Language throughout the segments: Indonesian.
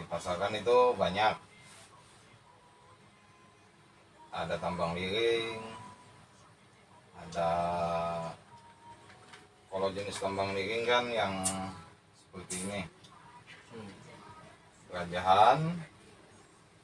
dipasarkan itu banyak. Ada tambang liring, ada kalau jenis tambang liring kan yang seperti ini, kerajaan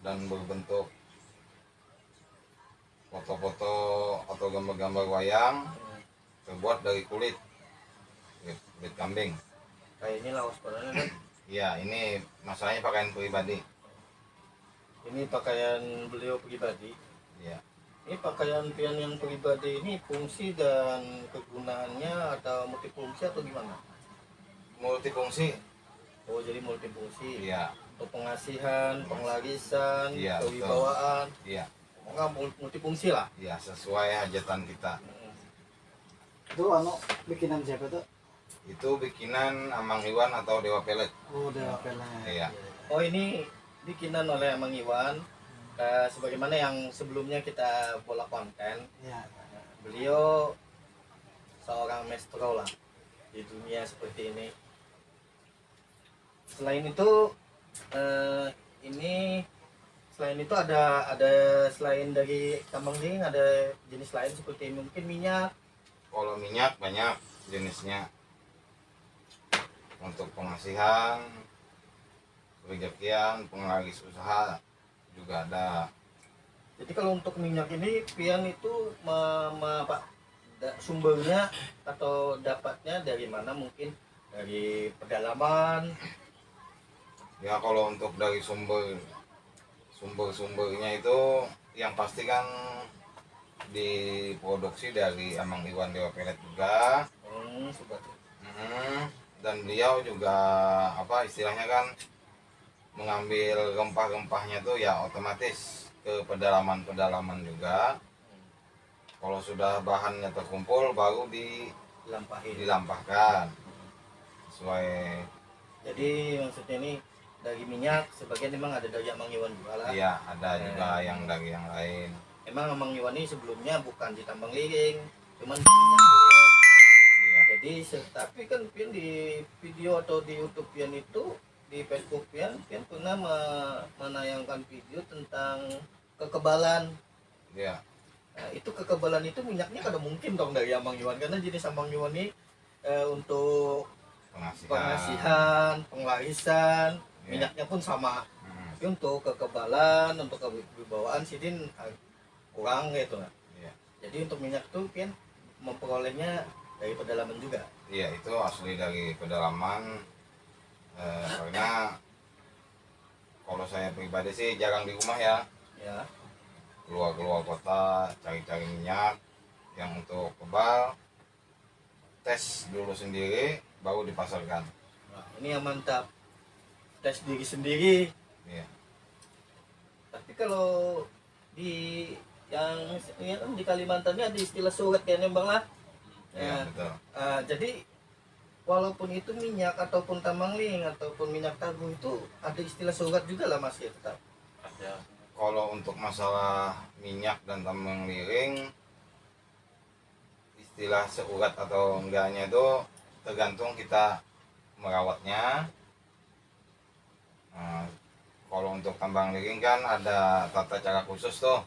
dan berbentuk foto-foto atau gambar-gambar wayang terbuat dari kulit kambing. Kayak ini lawas padanya kan? Iya, ini masalahnya pakaian pribadi. Ini pakaian beliau pribadi. Iya. Ini pakaian pian yang pribadi ini fungsi dan kegunaannya atau multifungsi atau gimana? Multifungsi. Oh, jadi multifungsi. Iya. Untuk pengasihan, penglarisan, Iya, kewibawaan. Iya. Pokoknya multifungsi lah. Iya, sesuai hajatan kita. Itu bikinan siapa tuh? Itu bikinan Amang Iwan atau Dewa Pelet. Oh, Dewa Pelet. Iya. Oh, ini bikinan oleh Amang Iwan. Sebagaimana yang sebelumnya kita bola konten. Iya. Beliau seorang maestro lah di dunia seperti ini. Selain itu selain itu ada selain dari tambang liring ada jenis lain seperti mungkin minyak. Kalau minyak banyak jenisnya. Untuk pengasihan, rezekian, penglaris usaha juga ada. Jadi kalau untuk minyak ini pian itu sumbernya atau dapatnya dari mana? Mungkin dari pedalaman. Ya kalau untuk dari sumbernya itu yang pasti kan diproduksi dari Amang Iwan Dewa Pelet juga. Dan beliau juga apa istilahnya kan mengambil rempah-rempahnya tuh ya otomatis ke pedalaman juga. Kalau sudah bahannya terkumpul baru dilampahkan sesuai. Jadi maksudnya ini dari minyak sebagian memang ada dari Amang Iwan juga lah. Iya, ada juga yang dari yang lain. Emang Amang Iwan ini sebelumnya bukan di tambang liring, cuman di minyak beliau. Iya. Jadi tapi kan pian di video atau di YouTube pian itu di Facebook pian pernah menayangkan video tentang kekebalan. Iya. Nah, itu kekebalan itu minyaknya kada mungkin dong dari Amang Iwan karena jenis Amang Iwan ini untuk pengasihan, penglarisan, minyaknya pun sama. Tapi untuk kekebalan, untuk kewibawaan sidin kurang gitu lah. Iya. Jadi untuk minyak tuh pian memperolehnya dari pedalaman juga. Iya, itu asli dari pedalaman. Karena kalau saya pribadi sih jarang di rumah ya. Ya. Keluar kota cari-cari minyak yang untuk kebal, tes dulu sendiri baru dipasarkan. Nah, ini yang mantap, tes diri sendiri. Iya. Tapi kalau di yang ya kan di Kalimantan ada istilah surat kayaknya bang lah. Iya, betul. Jadi walaupun itu minyak ataupun tambang liring ataupun minyak tabung itu ada istilah surat juga lah mas ya tetap. Ada. Kalau untuk masalah minyak dan tambang liring, istilah seurat atau enggaknya itu tergantung kita merawatnya. Kalau untuk tambang liring kan ada tata cara khusus tuh.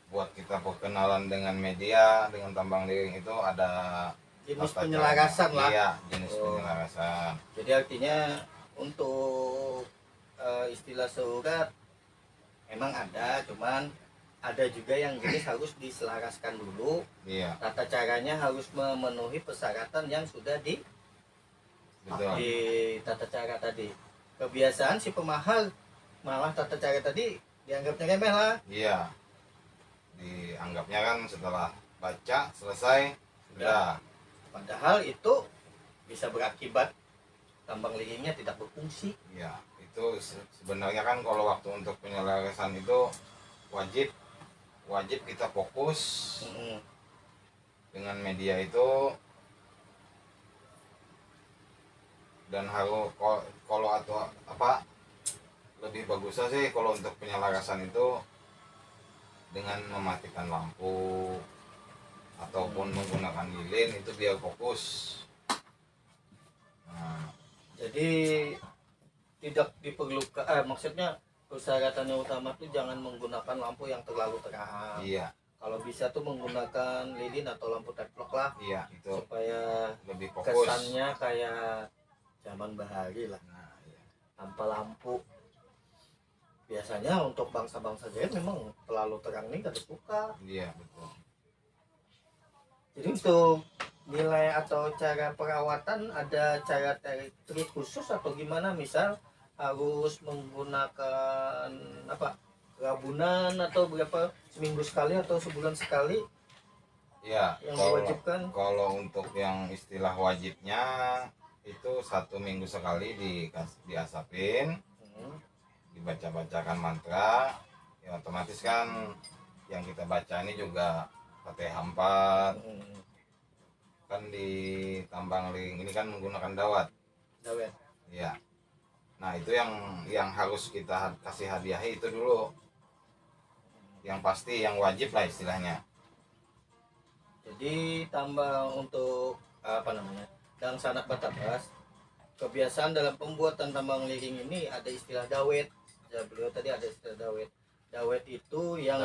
Buat kita perkenalan dengan media, dengan tambang liring itu ada jenis penyelarasan lah. Iya, jenis penyelarasan. Jadi artinya untuk istilah surat memang ada, cuman ada juga yang jenis harus diselaraskan dulu. Iya. Tata caranya harus memenuhi persyaratan yang sudah di tata cara tadi. Kebiasaan si pemahal malah tata cara tadi dianggapnya remeh lah. Iya. Dianggapnya kan setelah baca selesai sudah. Padahal itu bisa berakibat tambang liringnya tidak berfungsi. Iya. Itu sebenarnya kan kalau waktu untuk penyelarasan itu wajib kita fokus dengan media itu, dan harus kalau atau apa lebih bagusnya sih kalau untuk penyelarasan itu dengan mematikan lampu ataupun menggunakan lilin itu biar fokus. Jadi tidak diperlukan, maksudnya persyaratannya utama tuh jangan menggunakan lampu yang terlalu terang. Iya, Kalau bisa tuh menggunakan lilin atau lampu teplok lah, iya itu supaya lebih fokus. kesannya kayak zaman bahari lah, Nah, iya. tanpa lampu. Biasanya untuk bangsa-bangsa Jaya memang terlalu terang nih gak suka. Iya betul. Jadi untuk nilai atau cara perawatan ada cara trik khusus atau gimana? Misal harus menggunakan apa, rabunan atau berapa, seminggu sekali atau sebulan sekali Iya, yang kalau diwajibkan? kalau untuk yang istilah wajibnya itu 1 minggu sekali diasapin, dibaca-bacakan mantra, ya otomatis kan yang kita baca ini juga Fatihah 4, kan di tambang ling ini kan menggunakan dawat. Dawet. Ya. Nah, itu yang harus kita kasih hadiahi itu dulu. Yang pasti yang wajib lah istilahnya. Jadi tambah untuk apa namanya, dan sanak batabas, kebiasaan dalam pembuatan tambang liring ini ada istilah dawet. Ya, beliau tadi ada istilah dawet. Dawet itu yang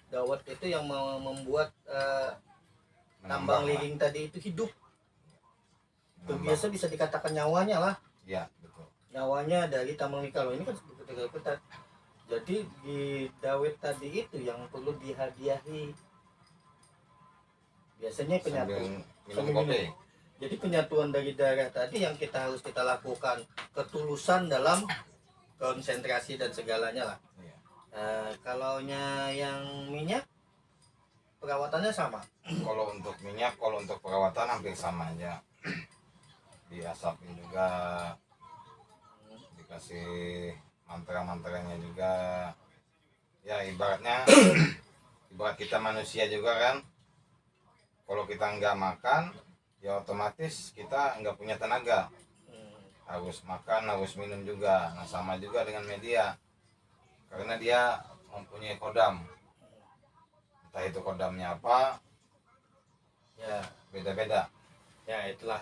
dawet itu yang membuat tambang Menambah, liring tadi itu hidup. Itu menambah. biasa bisa dikatakan nyawanya lah. Ya, betul. Nyawanya dari tambang nikel ini kan seperti kita. Jadi di dawet tadi itu yang perlu dihadiahi. Biasanya penyatu. Sambil minum kopi. Jadi penyatuan dari darah tadi yang harus kita lakukan, ketulusan dalam konsentrasi dan segalanya lah. Iya. Kalau yang minyak perawatannya sama. Kalau untuk minyak, kalau untuk perawatan hampir sama aja. Diasapin juga, dikasih mantra-mantranya juga. Ya ibaratnya ibarat kita manusia juga kan, kalau kita nggak makan ya otomatis kita nggak punya tenaga, harus makan, harus minum juga. Nah sama juga dengan media, karena dia mempunyai kodam, entah itu kodamnya apa Ya, beda-beda. ya itulah.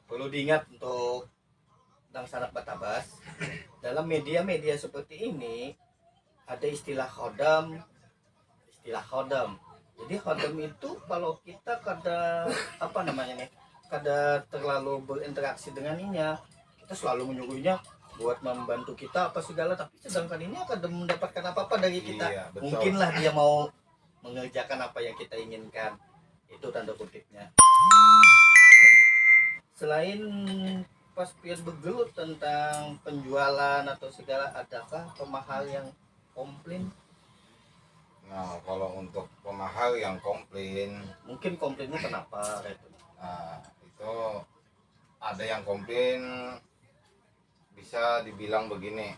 Perlu diingat untuk tentang sanak batabas, dalam media-media seperti ini ada istilah khodam. Jadi khodam itu kalau kita kada apa namanya nih, kada terlalu berinteraksi denganinya, kita selalu menyuruhnya buat membantu kita apa segala, tapi sedangkan ini kada mendapatkan apa-apa dari kita. Iya, betul. Mungkinlah dia mau mengerjakan apa yang kita inginkan, itu tanda kutipnya. Selain pas Pian bergelut tentang penjualan atau segala, adakah pemahal yang komplain? Nah kalau untuk pemahal yang komplain, Mungkin komplainnya kenapa itu? nah, itu ada yang komplain, bisa dibilang begini,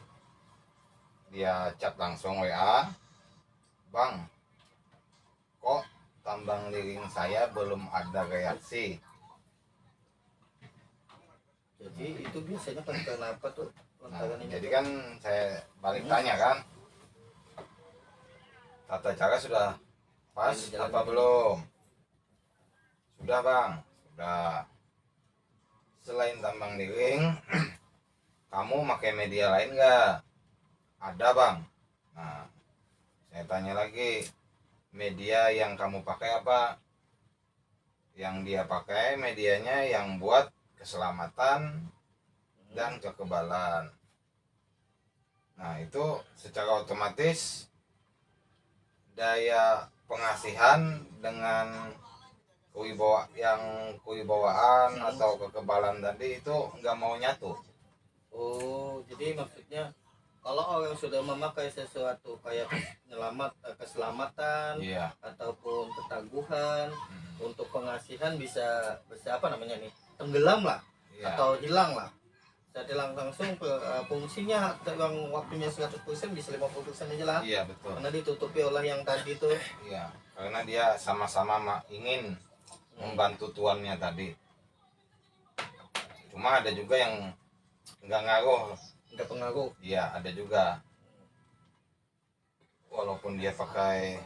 dia chat langsung WA, bang kok tambang liring saya belum ada reaksi. Jadi itu biasanya kan kenapa tuh? Nah, jadi kan saya balik tanya kan, tata cara sudah pas apa belum? Sudah bang, sudah. Selain tambang liring, kamu pakai media lain nggak? Ada bang. Nah, saya tanya lagi, media yang kamu pakai apa? Yang dia pakai medianya yang buat keselamatan dan kekebalan. Nah itu secara otomatis daya pengasihan dengan kewibawaan atau kekebalan tadi itu nggak mau nyatu. Oh, jadi maksudnya kalau orang sudah memakai sesuatu kayak keselamatan Iya. ataupun ketangguhan, untuk pengasihan bisa apa namanya nih, tenggelam lah, Iya. atau hilang lah. Saat hilang langsung fungsinya yang waktunya 100% bisa 50% aja lah. Iya betul. Karena ditutupi oleh yang tadi tuh. Iya. Karena dia sama-sama ingin membantu tuannya tadi. Cuma ada juga yang nggak ngaruh. Nggak pengaruh. Iya ada juga. Walaupun dia pakai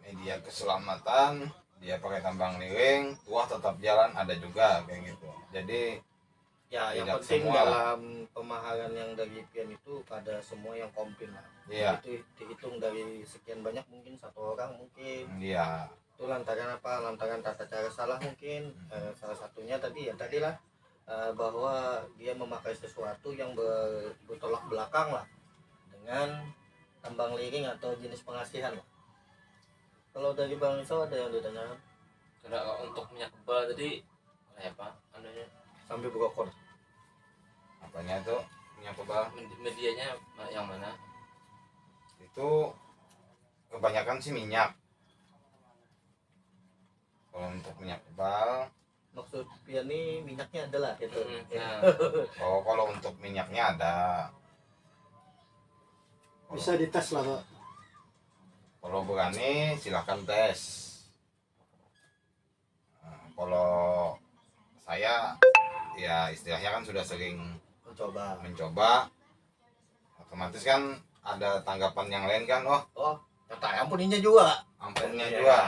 media keselamatan, dia pakai tambang liring, tuah tetap jalan, ada juga kayak gitu. Jadi Ya, yang Tidak penting semua lah. dalam pemahaman yang dari pian itu pada semua yang komplain lah. Iya. Itu dihitung dari sekian banyak mungkin satu orang mungkin. Iya. Itu lantaran apa? Lantaran tata cara salah mungkin. Salah satunya tadi ya tadilah bahwa dia memakai sesuatu yang bertolak belakang lah dengan tambang liring atau jenis pengasihan lah. Kalau dari Bang Iso ada yang ditanyakan Kalau untuk minyak kebal tadi apa anunya sambil berokor. Apanya itu minyak kebal? medianya yang mana? Itu kebanyakan sih minyak. Kalau untuk minyak kebal, Maksud pian ini minyaknya adalah gitu. Nah, kalau untuk minyaknya ada. Bisa dites lah Pak. Kalau berani silahkan tes. Nah, kalau saya ya istilahnya kan sudah sering mencoba, otomatis kan ada tanggapan yang lain kan, Oh, kata ampuninya juga. ampunnya Ya, juga.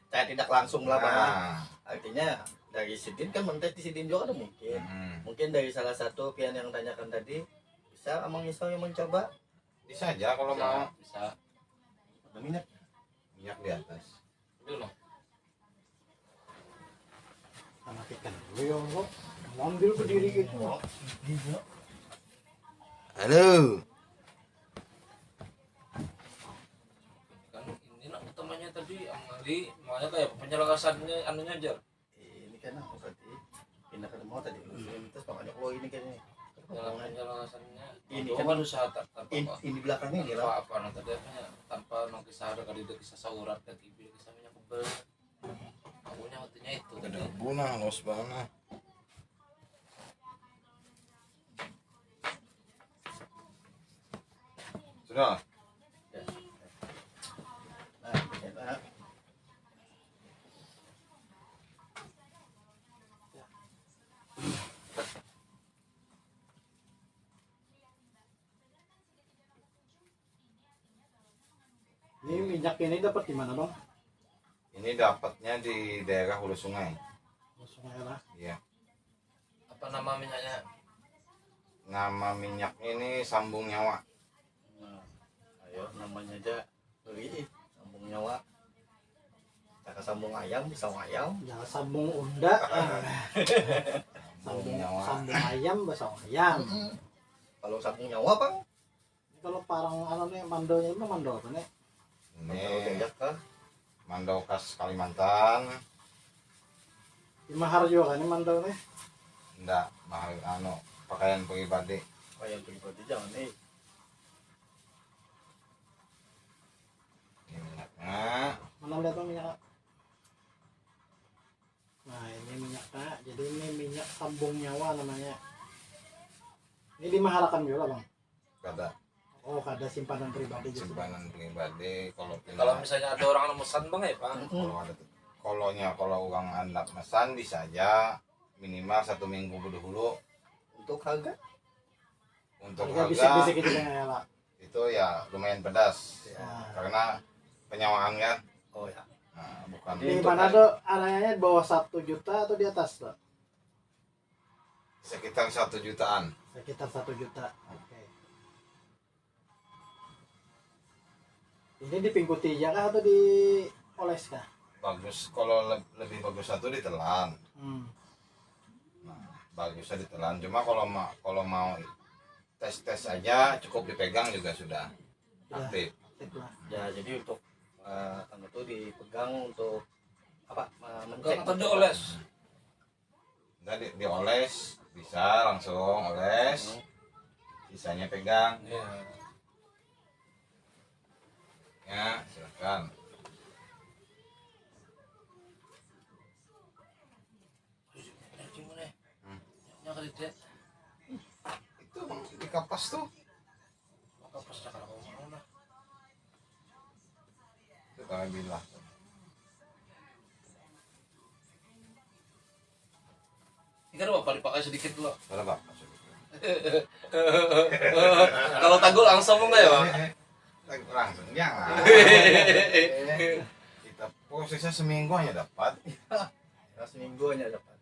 saya tidak langsung lah Bang. Nah, Artinya dari Sidin kan mentes di Sidin juga ada mungkin. Mungkin dari salah satu pian yang tanyakan tadi bisa Amang Iso yang mencoba. bisa aja kalau mau bisa Ada minyak. minyak di atas. dulu loh. Anak ikan dulu ya kok. Ngambil berdiri gitu. Halo. Kan ini nak utamanya tadi amali makanya kayak penjelasannya anunya aja. Ini kan aku tadi pindah ke mau tadi. Terus makanya oh ini kayaknya. Penjelasannya Ini ini kan- kan usaha tanpa Ini belakangnya ini lah. apa nanti apa tanpa no kisah ada kali kisah saurat dan kisah minyak kebal. Akunya waktunya itu Ada tadi. kebunah los banget. Sudah. Nah, enak. Ini minyak ini dapat di mana Bang? Ini dapatnya di daerah hulu sungai. Sungai lah. Iya. Apa nama minyaknya? Nama minyak ini sambung nyawa. Nah, ayo namanya aja beli sambung nyawa. Cara sambung ayam bisa ayam. Ya sambung unda. Sambung Sambung nyawa. sambung ayam bahasa ayam. Kalau sambung nyawa Bang, Kalau parang nih mandonya itu mando apa nih? Ini kalau jajak kah? mandau khas Kalimantan. Di Mahar juga kan ini mando nih. Enggak, mahal pakaian pribadi. Ayam pribadi jangan nih. Ini minyaknya. Mana lihat Bang minyak? Nah ini minyak Kak. Jadi ini minyak sambung nyawa namanya. Ini dimaharakan juga Bang. Ada Oh ada simpanan pribadi gitu. simpanan pribadi. Kalau Kalau misalnya ada orang memesan bang ya pak, kalau orang anak mesan bisa aja minimal 1 minggu dahulu. Untuk harga Untuk Harga harga bisik-bisik gitu ya lah. itu ya lumayan pedas Nah, karena penyewaan kan. oh ya. Nah, bukan di untuk mana tuh areanya di bawah 1 juta atau di atas tuh? sekitar 1 jutaan. Sekitar 1 juta. Oke. Ini dipingkuti aja kah atau dioles kah? Bagus kalau lebih bagus satu ditelan. Hmm. Nah, bagusnya ditelan. Cuma kalau mau tes aja cukup dipegang juga sudah Ya, aktif. aktif lah. Ya jadi untuk anu tuh dipegang untuk apa? enggak atau dioles. Udah dioles bisa langsung oles. Sisanya pegang. Iya. Ya, silakan. Gimana? Ya kali dia. Itu Bang, di kapas tuh. Maka pas cakap aku mau lah. Itu kami bilang. Ini kan bapak dipakai sedikit dulu. Berapa? Kalau tagul langsung enggak ya bang? Langsung jangan. Kita prosesnya seminggu hanya dapat. Ya, seminggu hanya dapat.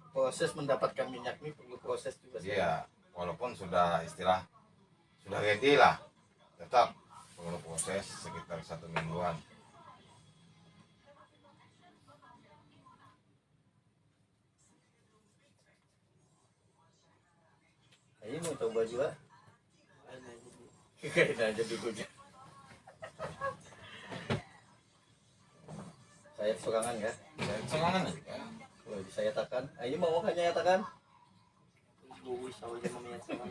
Proses mendapatkan minyak ini perlu proses juga sih. Iya, walaupun sudah istilah sudah ready lah, tetap perlu proses sekitar 1 mingguan. Ayo mau coba juga. Ada jadi Kayaknya aja dulu. Saya serangan ya. Semangat ya. Kalau saya nyatakan, ayo mau hanya nyatakan. buwi sa ulit mamaya sa mga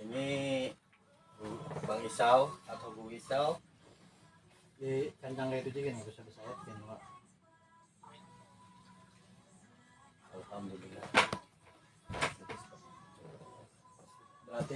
Ini Bang Isau atau Bu Isau. Di kancang kayak itu juga nih bisa saya kan Pak. Alhamdulillah. Berarti